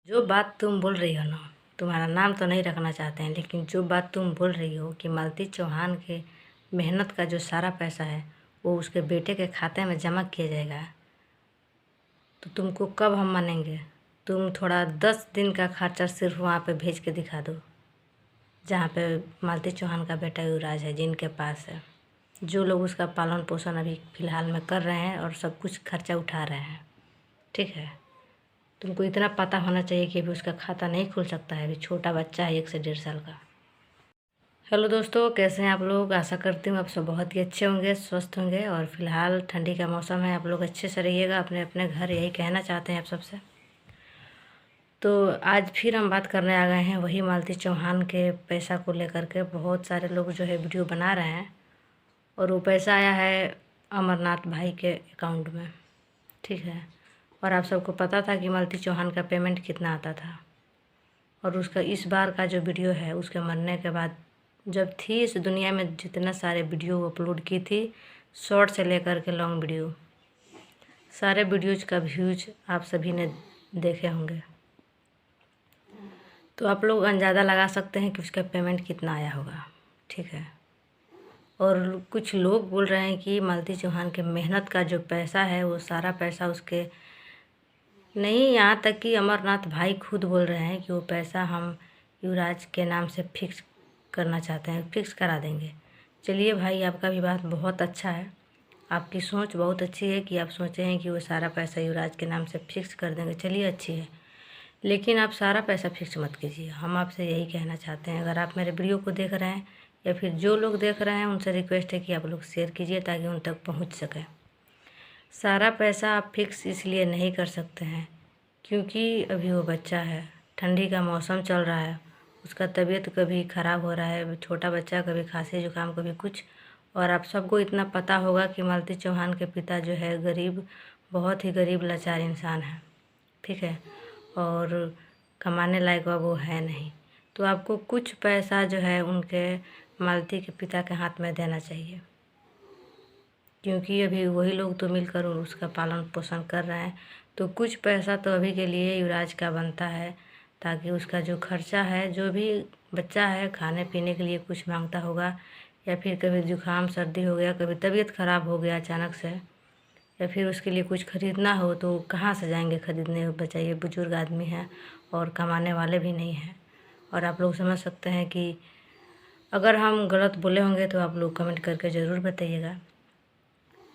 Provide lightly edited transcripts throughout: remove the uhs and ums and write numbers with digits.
जो बात तुम बोल रही हो ना, तुम्हारा नाम तो नहीं रखना चाहते हैं, लेकिन जो बात तुम बोल रही हो कि मालती चौहान के मेहनत का जो सारा पैसा है वो उसके बेटे के खाते में जमा किया जाएगा, तो तुमको कब हम मानेंगे। तुम थोड़ा 10 दिन का खर्चा सिर्फ वहाँ पे भेज के दिखा दो, जहाँ पे मालती चौहान का बेटा युवराज है, जिनके पास है, जो लोग उसका पालन पोषण अभी फ़िलहाल में कर रहे हैं और सब कुछ खर्चा उठा रहे हैं। ठीक है, तुमको इतना पता होना चाहिए कि अभी उसका खाता नहीं खुल सकता है, अभी छोटा बच्चा है 1 से 1.5 साल का। हेलो दोस्तों, कैसे हैं आप लोग। आशा करती हूँ आप सब बहुत ही अच्छे होंगे, स्वस्थ होंगे। और फिलहाल ठंडी का मौसम है, आप लोग अच्छे से रहिएगा अपने अपने घर, यही कहना चाहते हैं आप सबसे। तो आज फिर हम बात करने आ गए हैं वही मालती चौहान के पैसा को लेकर के। बहुत सारे लोग जो है वीडियो बना रहे हैं और वो पैसा आया है अमरनाथ भाई के अकाउंट में। ठीक है, और आप सबको पता था कि मालती चौहान का पेमेंट कितना आता था। और उसका इस बार का जो वीडियो है, उसके मरने के बाद जब थी इस दुनिया में जितना सारे वीडियो अपलोड की थी, शॉर्ट से लेकर के लॉन्ग वीडियो, सारे वीडियोज़ का व्यूज आप सभी ने देखे होंगे। तो आप लोग अंदाज़ा लगा सकते हैं कि उसका पेमेंट कितना आया होगा। ठीक है, और कुछ लोग बोल रहे हैं कि मालती चौहान के मेहनत का जो पैसा है वो सारा पैसा उसके नहीं, यहाँ तक कि अमरनाथ भाई खुद बोल रहे हैं कि वो पैसा हम युवराज के नाम से फिक्स करना चाहते हैं, फिक्स करा देंगे। चलिए भाई, आपका भी बात बहुत अच्छा है, आपकी सोच बहुत अच्छी है कि आप सोचे हैं कि वो सारा पैसा युवराज के नाम से फिक्स कर देंगे। चलिए, अच्छी है, लेकिन आप सारा पैसा फिक्स मत कीजिए। हम आपसे यही कहना चाहते हैं, अगर आप मेरे वीडियो को देख रहे हैं या फिर जो लोग देख रहे हैं, उनसे रिक्वेस्ट है कि आप लोग शेयर कीजिए ताकि उन तक पहुँच सके। सारा पैसा आप फिक्स इसलिए नहीं कर सकते हैं क्योंकि अभी वो बच्चा है, ठंडी का मौसम चल रहा है, उसका तबीयत कभी ख़राब हो रहा है, छोटा बच्चा, कभी खांसी जुकाम कभी कुछ। और आप सबको इतना पता होगा कि मालती चौहान के पिता जो है गरीब, बहुत ही गरीब लाचार इंसान है। ठीक है, और कमाने लायक वो है नहीं, तो आपको कुछ पैसा जो है उनके मालती के पिता के हाथ में देना चाहिए, क्योंकि अभी वही लोग तो मिलकर उसका पालन पोषण कर रहे हैं। तो कुछ पैसा तो अभी के लिए युवराज का बनता है, ताकि उसका जो खर्चा है, जो भी बच्चा है खाने पीने के लिए कुछ मांगता होगा, या फिर कभी जुकाम सर्दी हो गया, कभी तबीयत ख़राब हो गया अचानक से, या फिर उसके लिए कुछ ख़रीदना हो तो कहाँ से जाएंगे ख़रीदने। बताइए, बुजुर्ग आदमी है और कमाने वाले भी नहीं हैं। और आप लोग समझ सकते हैं कि अगर हम गलत बोले होंगे तो आप लोग कमेंट करके ज़रूर बताइएगा।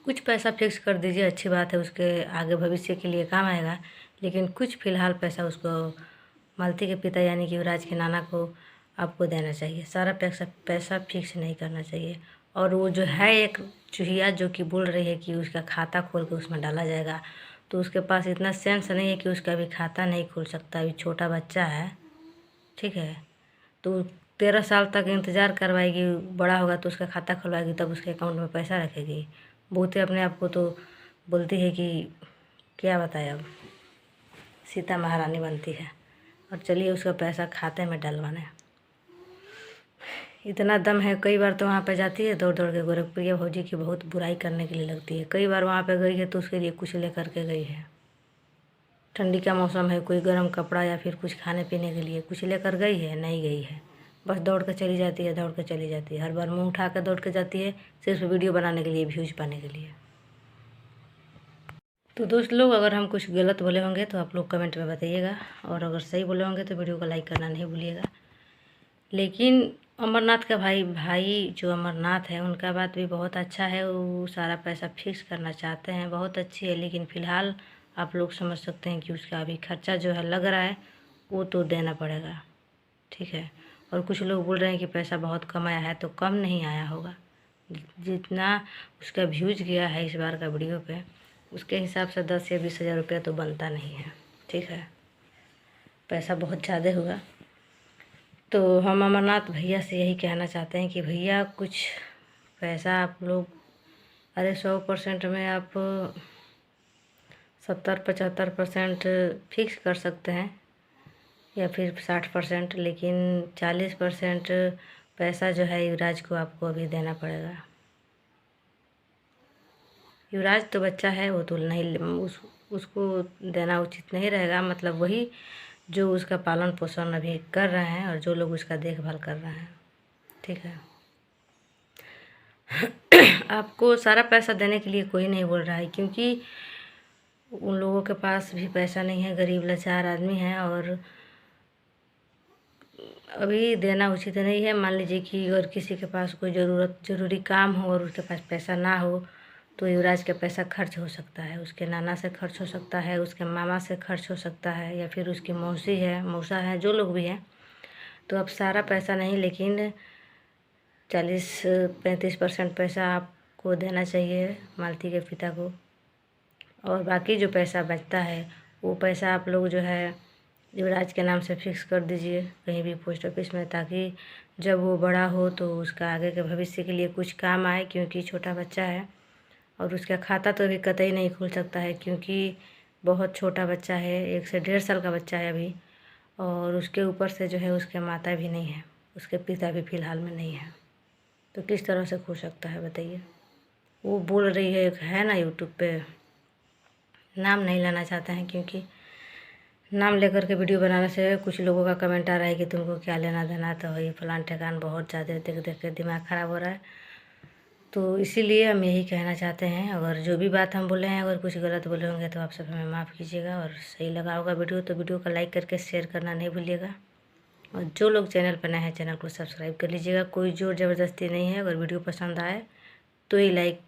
कुछ पैसा फिक्स कर दीजिए, अच्छी बात है, उसके आगे भविष्य के लिए काम आएगा। लेकिन कुछ फ़िलहाल पैसा उसको, मालती के पिता यानी कि युवराज के नाना को आपको देना चाहिए। सारा पैसा पैसा फिक्स नहीं करना चाहिए। और वो जो है एक चूहिया जो कि बोल रही है कि उसका खाता खोल के उसमें डाला जाएगा, तो उसके पास इतना सेंस नहीं है कि उसका भी खाता नहीं खुल सकता, अभी छोटा बच्चा है। ठीक है, तो 13 साल तक इंतज़ार करवाएगी, बड़ा होगा तो उसका खाता खुलवाएगी, तब उसके अकाउंट में पैसा रखेगी। बहुते अपने आप को तो बोलती है कि क्या बताए, अब सीता महारानी बनती है। और चलिए उसका पैसा खाते में डलवाने, इतना दम है। कई बार तो वहाँ पे जाती है दौड़ दौड़ के, गोरखप्रिया भौजी की बहुत बुराई करने के लिए लगती है। कई बार वहाँ पे गई है तो उसके लिए कुछ ले करके गई है। ठंडी का मौसम है, कोई गर्म कपड़ा या फिर कुछ खाने पीने के लिए कुछ लेकर गई है? नहीं गई है, बस दौड़ कर चली जाती है, दौड़ कर चली जाती है। हर बार मुंह उठा कर दौड़ के जाती है, सिर्फ वीडियो बनाने के लिए, व्यूज पाने के लिए। तो दोस्त लोग, अगर हम कुछ गलत बोले होंगे तो आप लोग कमेंट में बताइएगा, और अगर सही बोले होंगे तो वीडियो को लाइक करना नहीं भूलिएगा। लेकिन अमरनाथ का भाई जो अमरनाथ है, उनका बात भी बहुत अच्छा है, वो सारा पैसा फिक्स करना चाहते हैं, बहुत अच्छी है। लेकिन फ़िलहाल आप लोग समझ सकते हैं कि उसका अभी खर्चा जो है लग रहा है, वो तो देना पड़ेगा। ठीक है, और कुछ लोग बोल रहे हैं कि पैसा बहुत कम आया है, तो कम नहीं आया होगा। जितना उसका व्यूज गया है इस बार का वीडियो पे, उसके हिसाब से 10 या 20 हज़ार रुपया तो बनता नहीं है। ठीक है, पैसा बहुत ज़्यादा हुआ। तो हम अमरनाथ भैया से यही कहना चाहते हैं कि भैया कुछ पैसा आप लोग, अरे 100% में आप 70-75% फिक्स कर सकते हैं, या फिर 60%, लेकिन 40% पैसा जो है युवराज को आपको अभी देना पड़ेगा। युवराज तो बच्चा है, वो तो नहीं, उसको देना उचित नहीं रहेगा। मतलब वही जो उसका पालन पोषण अभी कर रहे हैं और जो लोग उसका देखभाल कर रहे हैं। ठीक है, आपको सारा पैसा देने के लिए कोई नहीं बोल रहा है, क्योंकि उन लोगों के पास भी पैसा नहीं है, गरीब लाचार आदमी हैं और अभी देना उचित नहीं है। मान लीजिए कि अगर किसी के पास कोई ज़रूरी काम हो और उसके पास पैसा ना हो तो युवराज का पैसा खर्च हो सकता है, उसके नाना से खर्च हो सकता है, उसके मामा से खर्च हो सकता है, या फिर उसकी मौसी है, मौसा है, जो लोग भी हैं। तो अब सारा पैसा नहीं, लेकिन 40-35% पैसा आपको देना चाहिए मालती के पिता को, और बाकी जो पैसा बचता है वो पैसा आप लोग जो है युवराज के नाम से फिक्स कर दीजिए कहीं भी पोस्ट ऑफिस में, ताकि जब वो बड़ा हो तो उसका आगे के भविष्य के लिए कुछ काम आए, क्योंकि छोटा बच्चा है और उसका खाता तो अभी कतई नहीं खुल सकता है, क्योंकि बहुत छोटा बच्चा है, 1 से 1.5 साल का बच्चा है अभी, और उसके ऊपर से जो है उसके माता भी नहीं है, उसके पिता भी फ़िलहाल में नहीं है, तो किस तरह से खुल सकता है बताइए। वो बोल रही है, एक है ना यूट्यूब पे, नाम नहीं लेना चाहते हैं, क्योंकि नाम लेकर के वीडियो बनाने से कुछ लोगों का कमेंट आ रहा है कि तुमको क्या लेना देना, तो ये फलान ठिकान बहुत ज़्यादा देख देख के दिमाग ख़राब हो रहा है। तो इसीलिए हम यही कहना चाहते हैं, अगर जो भी बात हम बोले हैं अगर कुछ गलत बोले होंगे तो आप सब हमें माफ़ कीजिएगा, और सही लगा होगा वीडियो तो वीडियो को लाइक करके शेयर करना नहीं भूलिएगा, और जो लोग चैनल पर नए हैं चैनल को सब्सक्राइब कर लीजिएगा। कोई ज़ोर ज़बरदस्ती नहीं है, अगर वीडियो पसंद आए तो ही लाइक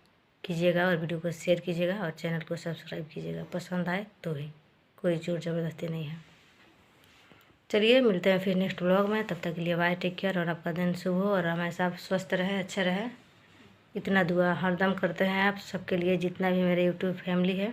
कीजिएगा और वीडियो को शेयर कीजिएगा और चैनल को सब्सक्राइब कीजिएगा, पसंद आए तो ही, कोई ज़ोर ज़बरदस्ती नहीं है। चलिए मिलते हैं फिर नेक्स्ट ब्लॉग में, तब तक के लिए बाय, टेक केयर, और आपका दिन शुभ हो और हमेशा स्वस्थ रहे, अच्छा रहे, इतना दुआ हरदम करते हैं आप सबके लिए, जितना भी मेरे यूट्यूब फैमिली है।